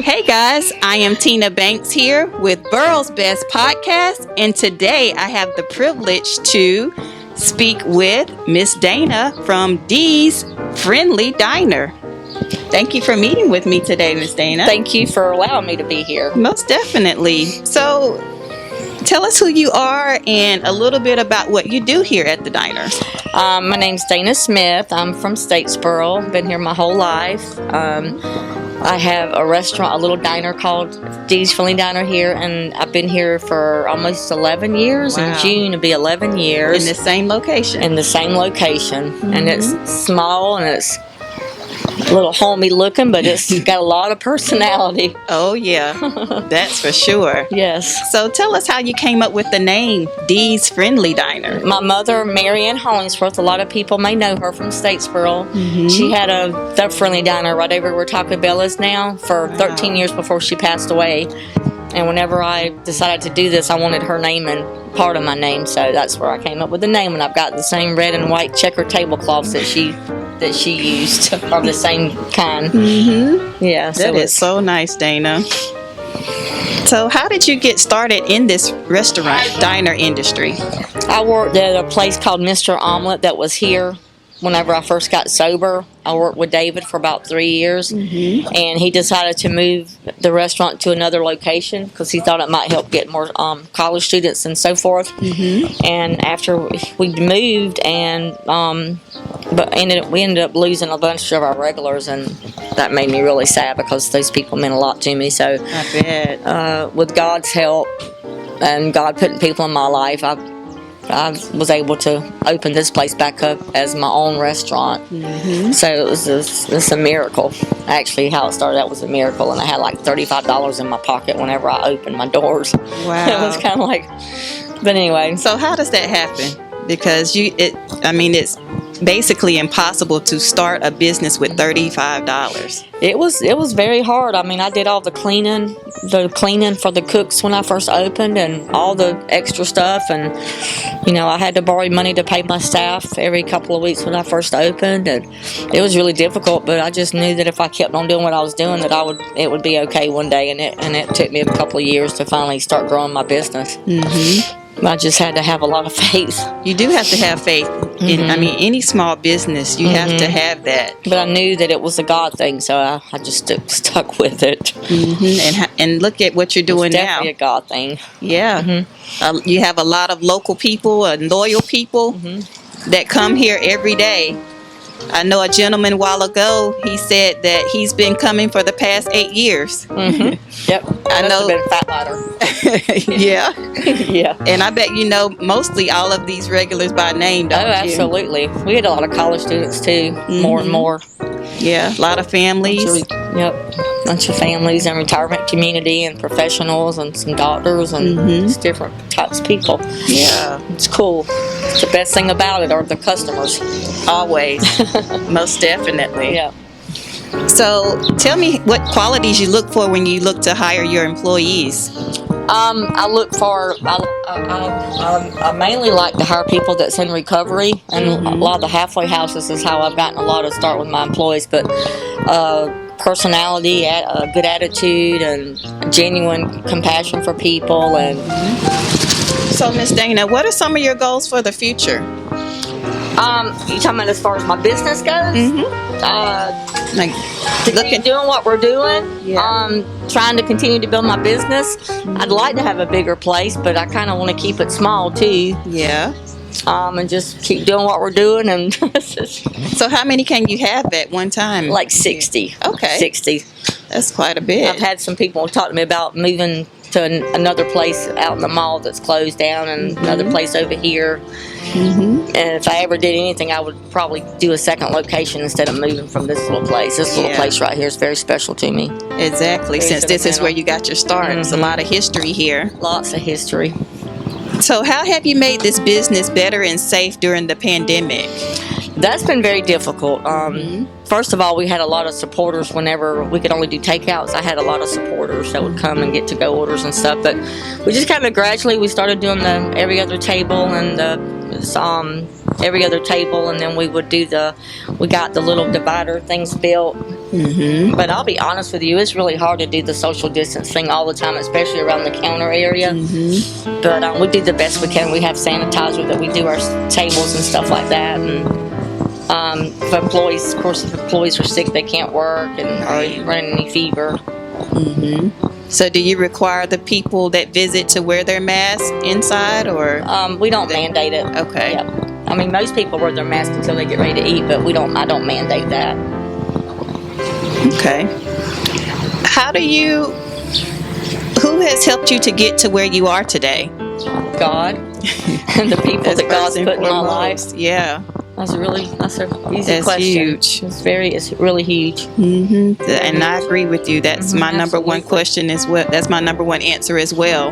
Hey guys, I am Tina Banks here with Burrow's Best Podcast, and today I have the privilege to speak with Miss Dana from Dee's Friendly Diner. Thank you for meeting with me today, Miss Dana. Thank you for allowing me to be here. Most definitely. So, tell us who you are and a little bit about what you do here at the diner. My name's Dana Smith. I'm from Statesboro. Been here my whole life. I have a restaurant, a little diner called Dee's Friendly Diner here, and I've been here for almost 11 years. Wow. In June, it'll be 11 years. In the same location. In the same location. Mm-hmm. And it's small and it's a little homey looking, but it's got a lot of personality. Oh, yeah. That's for sure. Yes. So tell us how you came up with the name Dee's Friendly Diner. My mother, Mary Ann Hollingsworth, a lot of people may know her from Statesboro. Mm-hmm. She had the Friendly Diner right over where Taco Bell is now for 13 years before she passed away. And whenever I decided to do this, I wanted her name and part of my name, so that's where I came up with the name. And I've got the same red and white checker tablecloths that she used are the same kind. Mm-hmm. Yeah, That is so nice, Dana. So how did you get started in this restaurant diner industry? I worked at a place called Mr. Omelet that was here whenever I first got sober. I worked with David for about 3 years, and he decided to move the restaurant to another location because he thought it might help get more college students and so forth. And after we moved, we ended up losing a bunch of our regulars, and that made me really sad because those people meant a lot to me. So I bet. with God's help and God putting people in my life, I was able to open this place back up as my own restaurant. So it was a miracle. Actually, how it started out was a miracle, and I had like $35 in my pocket whenever I opened my doors. Wow. It was kind of like, but anyway. So how does that happen? Because it's basically impossible to start a business with $35. It was very hard. I mean, I did all the cleaning for the cooks when I first opened, and all the extra stuff, and I had to borrow money to pay my staff every couple of weeks when I first opened, and it was really difficult. But I just knew that if I kept on doing what I was doing, that it would be okay one day, and it took me a couple of years to finally start growing my business. I just had to have a lot of faith. You do have to have faith. In any small business, you have to have that. But I knew that it was a God thing, so I just stuck with it. And look at what you're doing it's definitely now. a God thing. Yeah. You have a lot of local people and loyal people that come here every day. I know a gentleman a while ago, he said that he's been coming for the past 8 years. Yep. I know. Been Fat Lighter. Yeah. Yeah. And I bet you know mostly all of these regulars by name, don't you? Absolutely. We had a lot of college students too, more and more. Yeah, a lot of families. Bunch of families and retirement community and professionals and some doctors and just different types of people. Yeah. It's cool. It's the best thing about it are the customers. Always. Most definitely. Yeah. So tell me what qualities you look for when you look to hire your employees. I look for, I mainly like to hire people that's in recovery, and a lot of the halfway houses is how I've gotten a lot of start with my employees, but personality, a good attitude, and genuine compassion for people. And So Miss Dana, what are some of your goals for the future? You talking about as far as my business goes? Like doing what we're doing, Yeah. trying to continue to build my business. I'd like to have a bigger place, but I kind of want to keep it small too. Yeah. And just keep doing what we're doing. And So how many can you have at one time? like 60. Okay. 60. That's quite a bit. I've had some people talk to me about moving to another place out in the mall that's closed down, and another place over here. And if I ever did anything, I would probably do a second location instead of moving from this little place. This little place right here is very special to me. Exactly, since this is where you got your start. There's a lot of history here. Lots of history. So how have you made this business better and safe during the pandemic? That's been very difficult. First of all, we had a lot of supporters whenever we could only do takeouts. I had a lot of supporters that would come and get to-go orders and stuff. But we just kind of gradually, we started doing the every other table and the every other table, and then we got the little divider things built. But I'll be honest with you, it's really hard to do the social distance thing all the time, especially around the counter area. But we do the best we can. We have sanitizer that we do our tables and stuff like that. And if employees are sick, they can't work and are running any fever. So do you require the people that visit to wear their masks inside, or? We don't mandate it. Okay. Yep. I mean, most people wear their mask until they get ready to eat, but I don't mandate that. Okay. Who has helped you to get to where you are today? God. And the people that God's put in my life. Yeah. That's an easy question. Huge. It's really huge. And I agree with you. That's my number one question as well. That's my number one answer as well.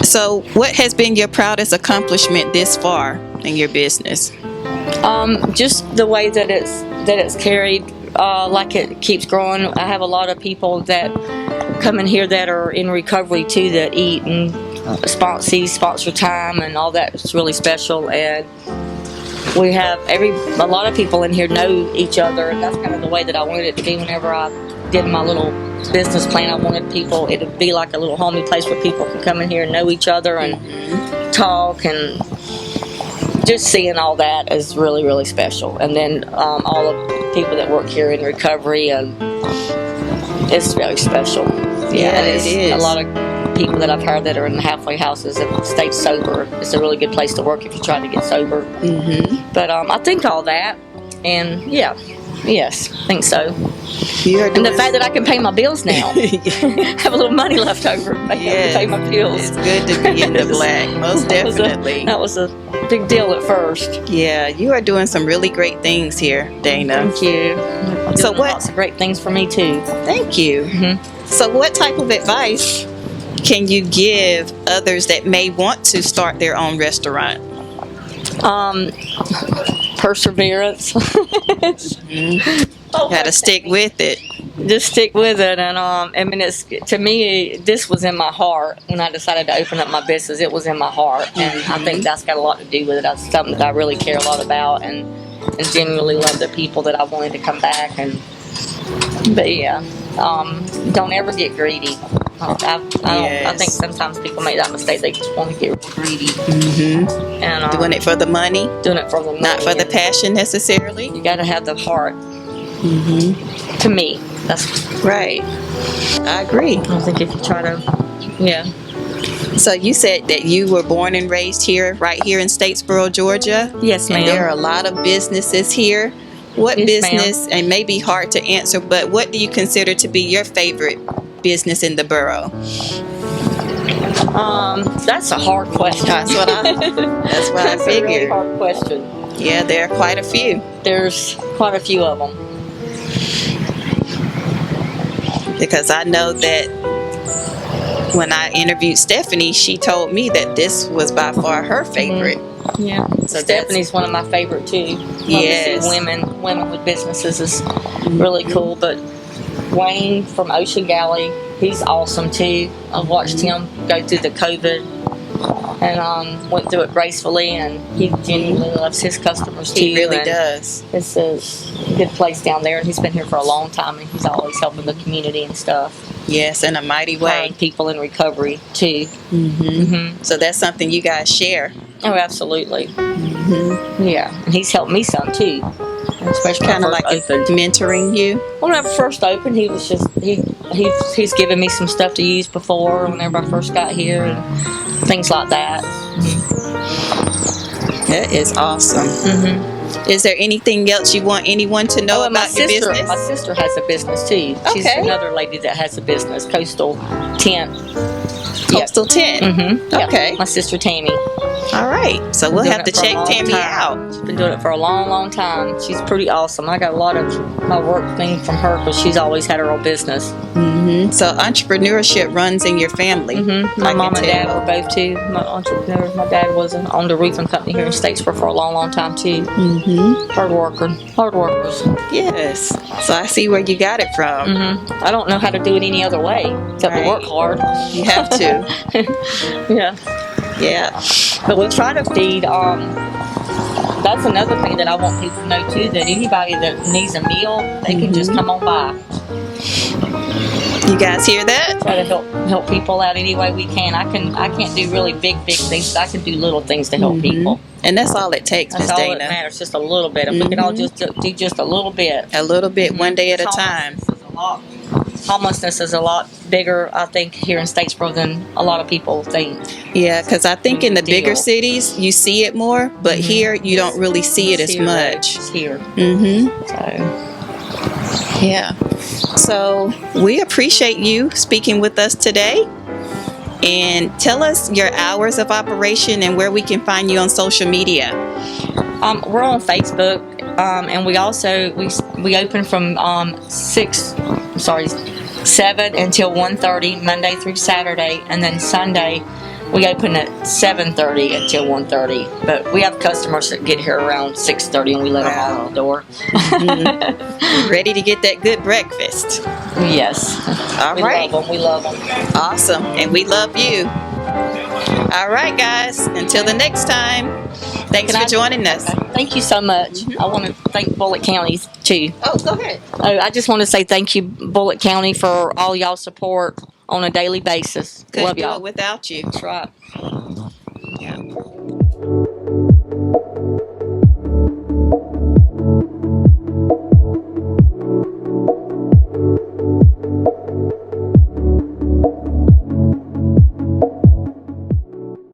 So what has been your proudest accomplishment this far in your business? Just the way that it's carried, like it keeps growing. I have a lot of people that come in here that are in recovery too, that eat and sponsor time and all that. It's really special, and we have a lot of people in here know each other, and that's kind of the way that I wanted it to be. Whenever I did my little business plan, I wanted it to be like a little homey place where people can come in here and know each other and talk, and just seeing all that is really, really special. And then all of the people that work here in recovery, and it's very special. Yeah, and it is. A lot of people that I've heard that are in the halfway houses have stayed sober. It's a really good place to work if you try to get sober. But I think all that, and yes, I think so. And the fact that I can pay my bills now, have a little money left over, to pay my bills. It's good to be in the black, most definitely. That was a big deal at first. Yeah, you are doing some really great things here, Dana. Thank you. So lots of great things for me too. Thank you. So what type of advice can you give others that may want to start their own restaurant? Perseverance. Got to stick with it. Just stick with it, and I mean, to me, this was in my heart when I decided to open up my business. It was in my heart, and I think that's got a lot to do with it. That's something that I really care a lot about, and genuinely love the people that I wanted to come back. But don't ever get greedy. I think sometimes people make that mistake. They just want to get greedy. And doing it for the money. Doing it for the money. Not for the passion necessarily. You got to have the heart. To me, that's right. I agree. I think if you try to, So you said that you were born and raised here, right here in Statesboro, Georgia? Yes, ma'am. And there are a lot of businesses here. What business, and it may be hard to answer, but what do you consider to be your favorite business in the borough? That's a hard question. That's what I That's figured. A really hard question. Yeah, there are quite a few. There's quite a few of them. Because I know that when I interviewed Stephanie, she told me that this was by far her favorite. Yeah, so Stephanie's one of my favorite too. Yes, women with businesses is really cool. But Wayne from Ocean Galley, he's awesome too. I've watched him go through the COVID and went through it gracefully, and he genuinely loves his customers too. He really does. It's a good place down there, and he's been here for a long time, and he's always helping the community and stuff. Yes, in a mighty way. And people in recovery too. So that's something you guys share. Oh, absolutely. Yeah, and he's helped me some too. Especially kind of like mentoring you. When I first opened, he was just he's given me some stuff to use before whenever I first got here and things like that. That is awesome. Is there anything else you want anyone to know about your business? My sister has a business too. She's another lady that has a business, Coastal Tent. Coastal Tent. Okay. My sister Tammy. All right. So we'll have to check Tammy out. She's been doing it for a long, long time. She's pretty awesome. I got a lot of my work thing from her because she's always had her own business. So entrepreneurship runs in your family. My mom and dad were both too. My entrepreneurs. My dad owned a roofing company here in Statesboro for a long, long time too. Hard workers. Yes. So I see where you got it from. I don't know how to do it any other way except to work hard. You have to. Yeah. Yeah. But we try to feed. That's another thing that I want people to know too. That anybody that needs a meal, they can just come on by. You guys hear that? Try to help people out any way we can. I can't do really big things, but I can do little things to help people. And that's all it takes, Miss That's all Dana. that matters. Just a little bit. If we can all just do just a little bit. A little bit, one day at a time. Homelessness is a lot bigger, I think, here in Statesboro than a lot of people think. Yeah, because I think in the bigger cities you see it more, but here you don't really see it as much. It's here. So, yeah. So we appreciate you speaking with us today. And tell us your hours of operation and where we can find you on social media. We're on Facebook, and we also we open from 7 until 1:30 Monday through Saturday, and then Sunday we open at 7:30 until 1:30. But we have customers that get here around 6:30, and we let them all out the door. Ready to get that good breakfast. Yes. All right. We love them. Awesome. And we love you. All right, guys. Until the next time. Thanks for joining us. Thank you so much. I want to thank Bullitt County, too. Oh, go ahead. I just want to say thank you, Bullitt County, for all y'all support on a daily basis. Couldn't Love do y'all. it without you. That's right. Yeah.